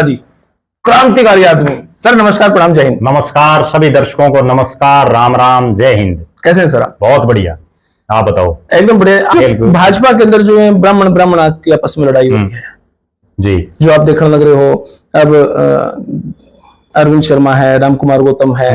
जी, क्रांतिकारी आदमी। सर नमस्कार, प्रणाम, जय हिंद। नमस्कार सभी दर्शकों को, नमस्कार, राम राम, जय हिंद। कैसे हैं सर आप? बहुत बढ़िया, आप बताओ। एकदम बढ़िया। भाजपा के अंदर जो है ब्राह्मण की आपस में लड़ाई हो रही है जी, जो आप देखने लग रहे हो। अब अरविंद शर्मा है, राम कुमार गौतम है,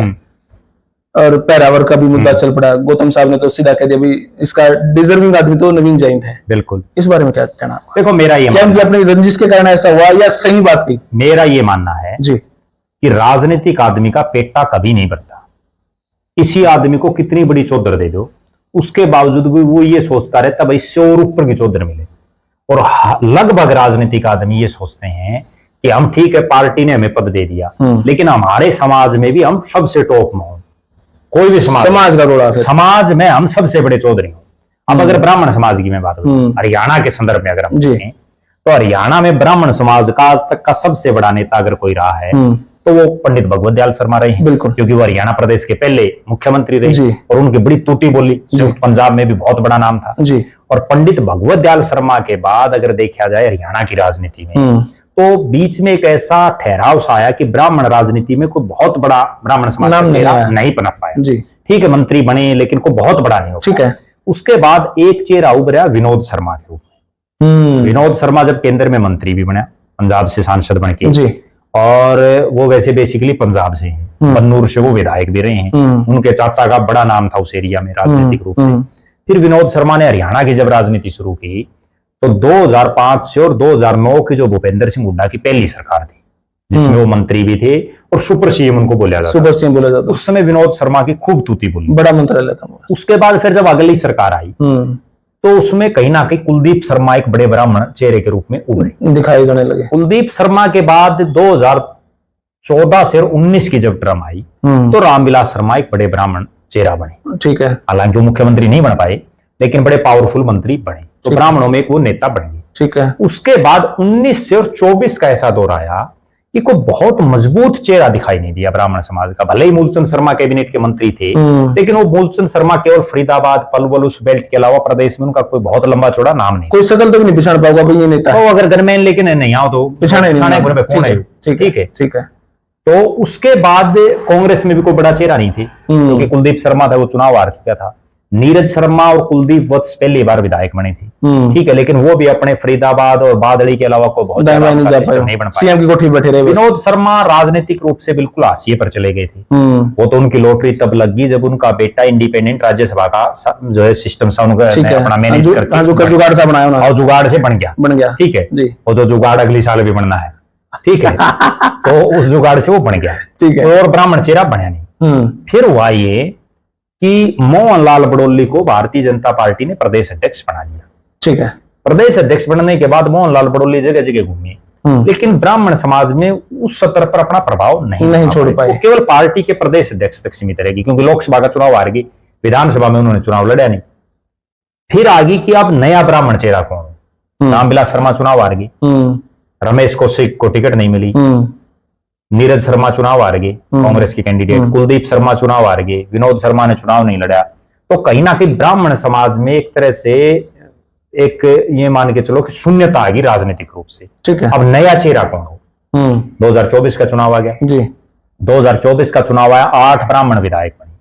और पैरावर का भी मुद्दा चल पड़ा। गौतम साहब ने तो सीधा कह दिया, भाई इसका डिजर्विंग आदमी तो नवीन जैन है। बिल्कुल। इस बारे में क्या कहना? देखो, मेरा ये क्या अपनी रंजिश के कारण ऐसा हुआ या सही बात थी? मेरा ये मानना है जी कि राजनीतिक आदमी का पेटा कभी नहीं भरता। इसी आदमी को कितनी बड़ी चौधर दे दो, उसके बावजूद भी वो ये सोचता रहता भाई इससे और ऊपर की चौधर मिले। और लगभग राजनीतिक आदमी ये सोचते हैं कि हम ठीक है, पार्टी ने हमें पद दे दिया, लेकिन हमारे समाज में भी हम सबसे टॉप में हो। कोई भी समाज का रोड़ा, समाज में हम सबसे बड़े चौधरी हो। अब अगर ब्राह्मण समाज की मैं बात करूं, हरियाणा के संदर्भ में अगर हम देखें तो हरियाणा में ब्राह्मण समाज का आज तक का सबसे बड़ा नेता अगर कोई रहा है तो वो पंडित भगवत दयाल शर्मा रहे हैं, क्योंकि वो हरियाणा प्रदेश के पहले मुख्यमंत्री रहे और उनकी बड़ी टूटी बोली पंजाब में भी बहुत बड़ा नाम था जी। और पंडित भगवत दयाल शर्मा के बाद अगर देखा जाए हरियाणा की राजनीति में तो बीच में एक ऐसा ठहराव सा आया कि ब्राह्मण राजनीति में कोई बहुत बड़ा ब्राह्मण समाज का चेहरा नहीं बना पाया जी। ठीक है, मंत्री बने लेकिन कोई बहुत बड़ा नहीं हो ठीक है। उसके बाद एक चेहरा उभरा विनोद शर्मा के रूप में। विनोद शर्मा जब केंद्र में मंत्री भी बना, पंजाब से सांसद बन के जी। और वो वैसे बेसिकली पंजाब से हैं, बन्नूर से वो विधायक भी रहे हैं। उनके चाचा का बड़ा नाम था उस एरिया में राजनीतिक रूप से। फिर विनोद शर्मा ने हरियाणा की जब राजनीति शुरू की तो 2005 से और 2009 की जो भूपेंद्र सिंह हुड्डा की पहली सरकार थी जिसमें वो मंत्री भी थे और सुपर सीएम उनको बोला जाता, सुपर सीएम बोला जाता, उस समय विनोद शर्मा की खूब तूती बोली, बड़ा मंत्रालय था। उसके बाद फिर जब अगली सरकार आई तो उसमें कहीं ना कहीं कुलदीप शर्मा एक बड़े ब्राह्मण चेहरे के रूप में उभरे, दिखाई देने लगे। कुलदीप शर्मा के बाद 2014 से 19 की जब टर्म आई तो रामविलास शर्मा एक बड़े ब्राह्मण चेहरा बने। ठीक है, हालांकि वो मुख्यमंत्री नहीं बन पाए लेकिन बड़े पावरफुल मंत्री बने, तो ब्राह्मणों में एक वो नेता बन गए। ठीक है। उसके बाद 19 से और 24 का ऐसा दौर आया कि कोई बहुत मजबूत चेहरा दिखाई नहीं दिया ब्राह्मण समाज का। भले ही मूलचंद शर्मा कैबिनेट के मंत्री थे लेकिन वो मूलचंद शर्मा केवल फरीदाबाद पलवल उस बेल्ट के अलावा प्रदेश में उनका कोई बहुत लंबा चौड़ा नाम नहीं, कोई शकल तो नहीं पहचान पाऊंगा भाई ये नेता तो अगर गनमैन लेकिन नहीं आओ तो पहचाने ठीक है। ठीक है। तो उसके बाद कांग्रेस में भी कोई बड़ा चेहरा नहीं थे क्योंकि कुलदीप शर्मा था वो चुनाव हार चुका था। नीरज शर्मा और कुलदीप वत्स पहली बार विधायक बने थे ठीक है, लेकिन वो भी अपने फरीदाबाद और बादड़ी के अलावा कोई बहुत नहीं बन पाए, सीएम की कोठी बैठे रहे। विनोद शर्मा राजनीतिक रूप से बिल्कुल हाशिए पर चले गए थे। वो तो उनकी लॉटरी तब लगी जब उनका बेटा इंडिपेंडेंट राज्यसभा का जो है सिस्टम सा उनका अपना मैनेज करके जुगाड़ सा बनाया और जुगाड़ से बन गया ठीक है। वो तो जुगाड़ अगली साल भी बनना है ठीक है तो उस जुगाड़ से वो बन गया ठीक है, और ब्राह्मण चेहरा बना नहीं। फिर हुआ ये कि मोहनलाल बड़ौली को भारतीय जनता पार्टी ने प्रदेश अध्यक्ष बना दिया। ठीक है। प्रदेश अध्यक्ष बनने के बाद मोहनलाल बड़ौली जगह जगह घूमे लेकिन ब्राह्मण समाज में उस स्तर पर अपना प्रभाव नहीं छोड़ पाए। केवल पार्टी के प्रदेश अध्यक्ष तक सीमित रहेगी क्योंकि लोकसभा का चुनाव हार गई, विधानसभा में उन्होंने चुनाव लड़ा नहीं। फिर आगे कि अब नया ब्राह्मण चेहरा कौन? रामविलास शर्मा चुनाव हार गई, रमेश कौशिक को टिकट नहीं मिली, नीरज शर्मा चुनाव हार गए कांग्रेस के कैंडिडेट, कुलदीप शर्मा चुनाव हार गए, विनोद शर्मा ने चुनाव नहीं लड़ा। तो कहीं ना कहीं ब्राह्मण समाज में एक तरह से एक ये मान के चलो कि शून्यता आ गई राजनीतिक रूप से। ठीक है। अब नया चेहरा कौन हो? 2024 का चुनाव आ गया जी। 2024 का चुनाव आया, 8 ब्राह्मण विधायक बने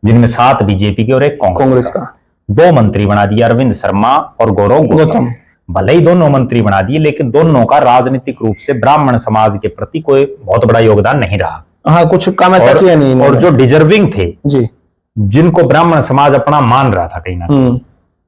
जिनमें 7 बीजेपी के और 1 कांग्रेस का। 2 मंत्री बना दिया, अरविंद शर्मा और गौरव गौतम। भले ही दोनों मंत्री बना दिए लेकिन दोनों का राजनीतिक रूप से ब्राह्मण समाज के प्रति कोई बहुत बड़ा योगदान नहीं रहा। हाँ, कुछ काम ऐसा किया नहीं। और जो डिजर्विंग थे जी, जिनको ब्राह्मण समाज अपना मान रहा था कहीं ना कहीं,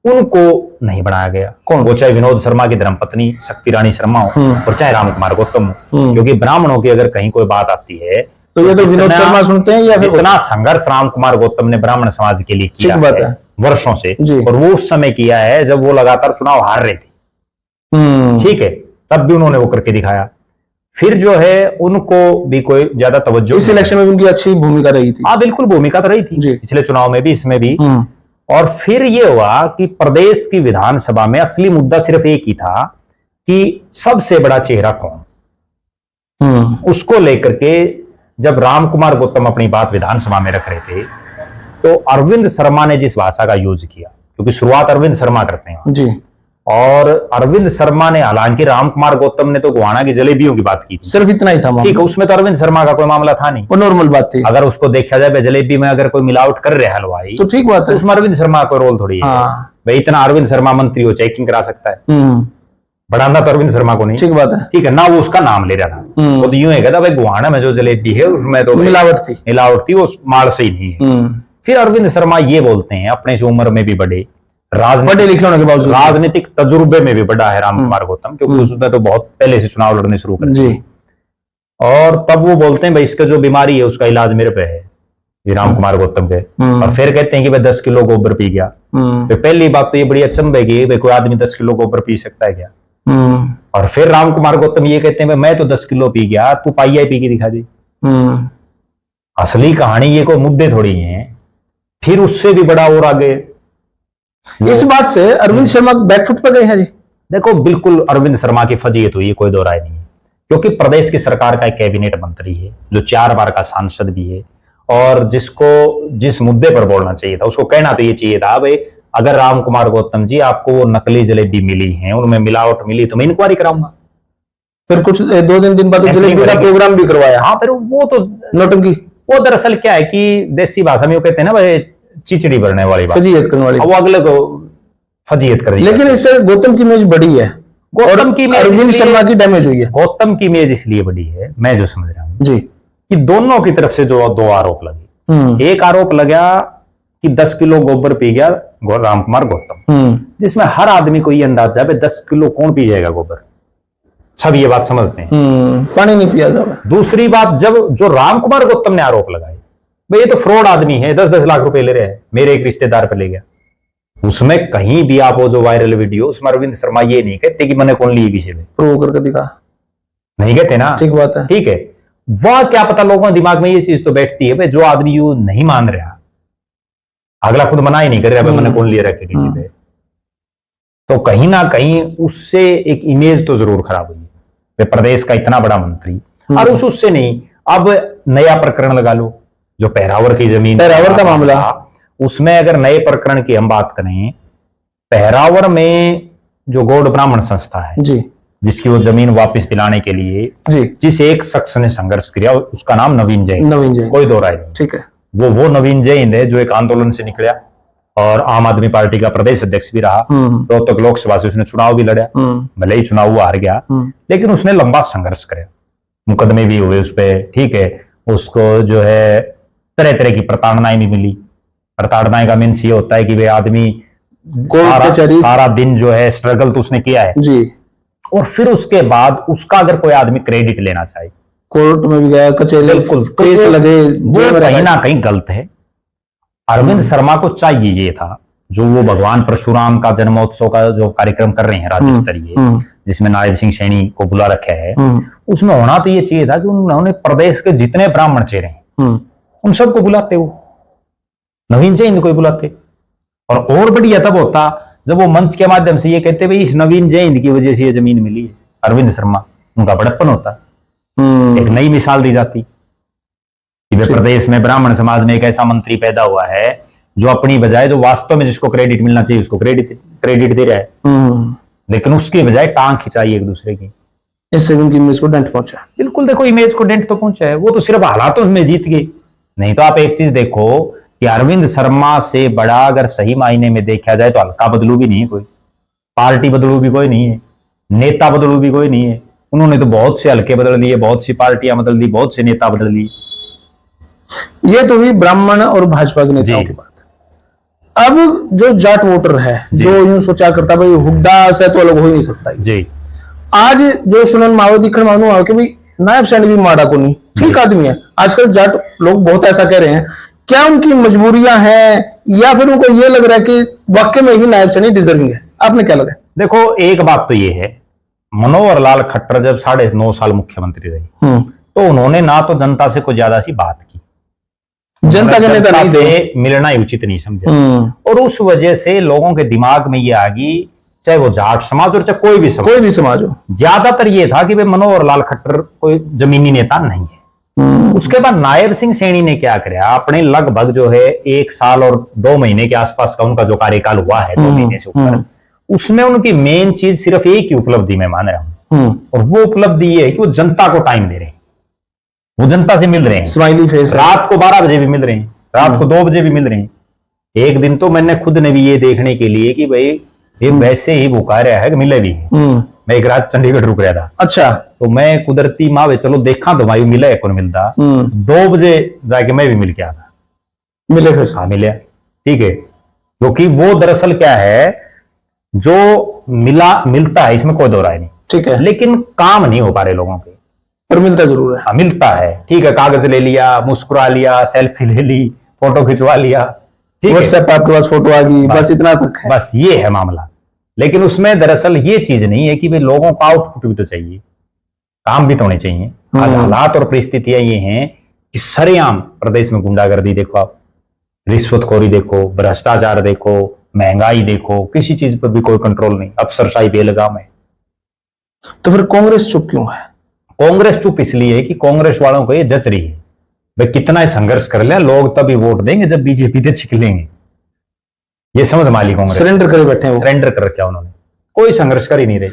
उनको नहीं बनाया गया। कौन? वो चाहे विनोद शर्मा की धर्मपत्नी शक्ति रानी शर्मा हो और चाहे राम कुमार गौतम हो, क्योंकि ब्राह्मणों की अगर कहीं कोई बात आती है तो ये तो विनोद शर्मा सुनते हैं या फिर इतना संघर्ष राम कुमार गौतम ने ब्राह्मण समाज के लिए किया है वर्षों से, और वो उस समय किया है जब वो लगातार चुनाव हार रहे थे ठीक है, तब भी उन्होंने वो करके दिखाया। फिर जो है उनको भी कोई ज्यादा तवज्जो, इस इलेक्शन में उनकी अच्छी भूमिका रही थी। हाँ बिल्कुल, भूमिका तो रही थी पिछले चुनाव में भी, इसमें भी। और फिर ये हुआ कि प्रदेश की विधानसभा में असली मुद्दा सिर्फ एक ही था कि सबसे बड़ा चेहरा कौन। उसको लेकर के जब राम कुमार गौतम अपनी बात विधानसभा में रख रहे थे तो अरविंद शर्मा ने जिस भाषा का यूज किया, क्योंकि शुरुआत अरविंद शर्मा करते हैं जी, और अरविंद शर्मा ने, हालांकि रामकुमार गौतम ने तो गोहाना की जलेबियों की बात की थी, सिर्फ इतना ही था मामला। ठीक है, उसमें तो अरविंद शर्मा का कोई मामला था नहीं, वो नॉर्मल बात थी। अगर उसको देखा जाए जलेबी में अगर कोई मिलावट कर रहा है हलवाई, तो ठीक बात तो है, उसमें अरविंद शर्मा का रोल थोड़ी है। हाँ। भाई इतना अरविंद शर्मा मंत्री हो, चेकिंग करा सकता है, बढ़ाना तो अरविंद शर्मा को नहीं, ठीक बात है। ठीक है ना, वो उसका नाम ले रहा था, वो तो यूं है कहता भाई गोहाना में जो जलेबी है उसमें तो मिलावट थी, मिलावट थी, वो माल से ही नहीं है। फिर अरविंद शर्मा ये बोलते हैं, अपने से उम्र में भी बड़े, पढ़े लिखे होने के बावजूद, राजनीतिक तजुर्बे में भी बड़ा है रामकुमार गौतम, क्योंकि उसने तो बहुत पहले से चुनाव लड़ने शुरू कर जी। और तब वो बोलते हैं भाई इसका जो बीमारी है उसका इलाज मेरे पे है, ये रामकुमार गौतम के। और फिर कहते हैं कि भाई 10 किलो गोबर पी गया। तो पहली बात तो ये बड़ी अचंभे की भाई कोई आदमी 10 किलो गोबर पी सकता है क्या? और फिर रामकुमार गौतम ये कहते हैं मैं तो 10 किलो पी गया, तू पाइया पी के दिखा दी। असली कहानी ये कोई मुद्दे थोड़ी है। फिर उससे भी बड़ा और आगे, इस बात से अरविंद शर्मा बैकफुट पर गए हैं जी। देखो बिल्कुल अरविंद शर्मा की फजीयत हुई है, कोई दो राय नहीं है, क्योंकि प्रदेश की सरकार का एक कैबिनेट मंत्री है जो 4 बार का सांसद भी है, और जिसको जिस मुद्दे पर बोलना चाहिए था उसको कहना तो ये चाहिए था भाई अगर रामकुमार गौतम जी आपको वो नकली जलेबी मिली है, उनमें मिलावट मिली, तो मैं इंक्वायरी कराऊंगा। फिर कुछ 2 दिन बाद जलेबी का प्रोग्राम भी करवाया। हाँ, फिर वो तो नौटंकी, वो दरअसल क्या है कि देसी भाषा में वो कहते हैं ना भाई चिचड़ी भरने वाली बात, फजीयत करने वाली, वो अगले को फजीयत कर दी। लेकिन इससे गौतम की इमेज बढ़ी है, गौतम की इमेज, अरविंद शर्मा की डैमेज हुई है। गौतम की इमेज इसलिए बढ़ी है, मैं जो समझ रहा हूँ जी, कि दोनों की तरफ से जो 2 आरोप लगे। एक आरोप लगा कि 10 किलो गोबर पी गया रामकुमार गौतम, जिसमें हर आदमी को ये अंदाजा है 10 किलो कौन पी जाएगा गोबर, सब ये बात समझते हैं, पानी नहीं पिया जाएगा। दूसरी बात, जब जो रामकुमार गौतम ने आरोप लगाए भाई ये तो फ्रॉड आदमी है, 10-10 लाख रुपए ले रहे हैं, मेरे एक रिश्तेदार पे ले गया, उसमें कहीं भी आप वो जो वायरल वीडियो, उसमें अरविंद शर्मा ये नहीं कहते कि मैंने कौन ली किसी में, प्रूव करके दिखा, नहीं कहते ना, ठीक बात है, ठीक है। वह क्या पता लोगों के दिमाग में ये चीज तो बैठती है भाई जो आदमी यू नहीं मान रहा, अगला खुद मना ही नहीं कर रहा मैंने कौन लिए रखे किसी पे, तो कहीं ना कहीं उससे एक इमेज तो जरूर खराब हुई है प्रदेश का इतना बड़ा मंत्री। और उससे नहीं, अब नया प्रकरण लगा लो जो पहरावर की जमीन, पहरावर का मामला, उसमें अगर नए प्रकरण की हम बात करें, पहरावर में जो गौड़ ब्राह्मण संस्था है जी, जिसकी वो जमीन वापस दिलाने के लिए जी जिस एक शख्स ने संघर्ष किया उसका नाम नवीन जैन, कोई दो राय नहीं, ठीक है, वो नवीन जैन है जो एक आंदोलन से निकला और आम आदमी पार्टी का प्रदेश अध्यक्ष भी रहा, रोहतक लोकसभा से उसने चुनाव भी लड़ा, भले ही चुनाव वो हार गया, लेकिन उसने लंबा संघर्ष कराया, मुकदमे भी हुए उस पर, ठीक है, उसको जो है तरह तरह की प्रताड़नाएं भी मिली। प्रताड़नाएं का मीन्स ये होता है कि वे आदमी सारा दिन जो है स्ट्रगल तो उसने किया है जी, और फिर उसके बाद उसका अगर कोई आदमी क्रेडिट लेना चाहे, कोर्ट में भी गया, कचहरी, बिल्कुल केस लगे, वो कहीं ना कहीं गलत है। अरविंद शर्मा को चाहिए ये था जो वो भगवान परशुराम का जन्मोत्सव का जो कार्यक्रम कर रहे हैं राज्य स्तरीय, जिसमें नायब सिंह सैनी को बुला रखा है, उसमें होना तो ये चाहिए था कि उन्होंने प्रदेश के जितने ब्राह्मण चेहरे हैं उन सबको बुलाते, वो नवीन जैन को बुलाते, और बढ़िया तब होता जब वो मंच के माध्यम से ये कहते भाई इस नवीन जैन की वजह से ये जमीन मिली है, अरविंद शर्मा, उनका बड़प्पन होता, एक नई मिसाल दी जाती कि वे प्रदेश में ब्राह्मण समाज में एक ऐसा मंत्री पैदा हुआ है जो अपनी बजाय जो वास्तव में जिसको क्रेडिट मिलना चाहिए उसको क्रेडिट दे रहा है, लेकिन उसकी बजाय टांग खिंचाई एक दूसरे की, इससे उनकी इमेज को डेंट पहुंचा। बिल्कुल, देखो इमेज को डेंट तो पहुंचा है, वो तो सिर्फ हालातों में जीत गए, नहीं तो आप एक चीज देखो कि अरविंद शर्मा से बड़ा अगर सही मायने में देखा जाए तो हल्का बदलू भी नहीं है कोई, पार्टी बदलू भी कोई नहीं है, नेता बदलू भी कोई नहीं है, उन्होंने तो बहुत से हल्के बदल लिए, बहुत सी पार्टियां बदल दी, बहुत से नेता बदल लिए। ये तो हुई ब्राह्मण और भाजपा के नेताओं की बात। अब जो जाट वोटर है जो यूं सोचा करता भाई हुड्डा से तो अलग हो ही नहीं सकता जी, आज जो सुनन मावो दिखण मानो आओ कि भाई नायब सैनी भी माड़ा को नहीं, ठीक आदमी है, आजकल जाट लोग बहुत ऐसा कह रहे हैं, क्या उनकी मजबूरियां हैं या फिर उनको ये लग रहा है कि वाकई में ही नायब सैनी डिजर्विंग है? आपने क्या लगा? देखो एक बात तो ये है, मनोहर लाल खट्टर जब 9.5 साल मुख्यमंत्री रहे तो उन्होंने ना तो जनता से कोई ज्यादा सी बात की, जनता के नेता से मिलना ही उचित नहीं समझा, और उस वजह से लोगों के दिमाग में ये आ गई, चाहे वो जाट समाज और चाहे कोई भी समाज हो, ज्यादातर ये था कि वे मनोहर लाल खट्टर कोई जमीनी नेता नहीं है। उसके बाद नायब सिंह सैनी ने क्या किया, अपने लगभग जो है 1 साल और 2 महीने के आसपास का उनका जो कार्यकाल हुआ है, 2 महीने से ऊपर, उसमें उनकी मेन चीज सिर्फ एक ही उपलब्धि मैं मान रहा हूं, और वो उपलब्धि ये है कि वो जनता को टाइम दे रहे हैं, वो जनता से मिल रहे हैं। स्माइली फेस है। रात को 12 बजे भी मिल रहे हैं, रात को 2 बजे भी मिल रहे हैं। एक दिन तो मैंने खुद ने भी ये देखने के लिए कि भाई ये वैसे ही भूखा रहा है कि मिले भी है। मैं एक रात चंडीगढ़ रुक रहा था, अच्छा। तो मैं कुदरती माँ चलो देखा तो भाई मिला है कौन मिलता, 2 बजे जाके मैं भी मिल के आता। मिले फिर? हाँ मिले, ठीक है। क्योंकि वो दरअसल क्या है, जो मिलता है इसमें कोई दो राय नहीं, ठीक है, लेकिन काम नहीं हो पा रहे लोगों के। पर मिलता जरूर है। हाँ मिलता है, ठीक है, कागज ले लिया, मुस्कुरा लिया, सेल्फी ले ली, फोटो खिंचवा लिया, ठीक है, व्हाट्सएप पे आपके पास फोटो आ गई, बस इतना तक है। बस ये है मामला। लेकिन उसमें दरअसल ये चीज नहीं है कि भाई लोगों का आउटपुट भी तो चाहिए, काम भी तो होने चाहिए। आज हालात और परिस्थितियां ये हैं कि सरेआम प्रदेश में गुंडागर्दी देखो आप, रिश्वतखोरी देखो, भ्रष्टाचार देखो, महंगाई देखो, किसी चीज पर भी कोई कंट्रोल नहीं, अफसरशाही बेलगाम है। तो फिर कांग्रेस चुप क्यों है? कांग्रेस चुप इसलिए है कि कांग्रेस वालों को ये जच रही है, भाई कितना ही संघर्ष कर ले, लोग तभी वोट देंगे जब बीजेपी से छिक लेंगे। ये समझ माली कांग्रेस सरेंडर करे बैठे हैं वो। सरेंडर कर रखा उन्होंने, कोई संघर्ष कर ही नहीं रही।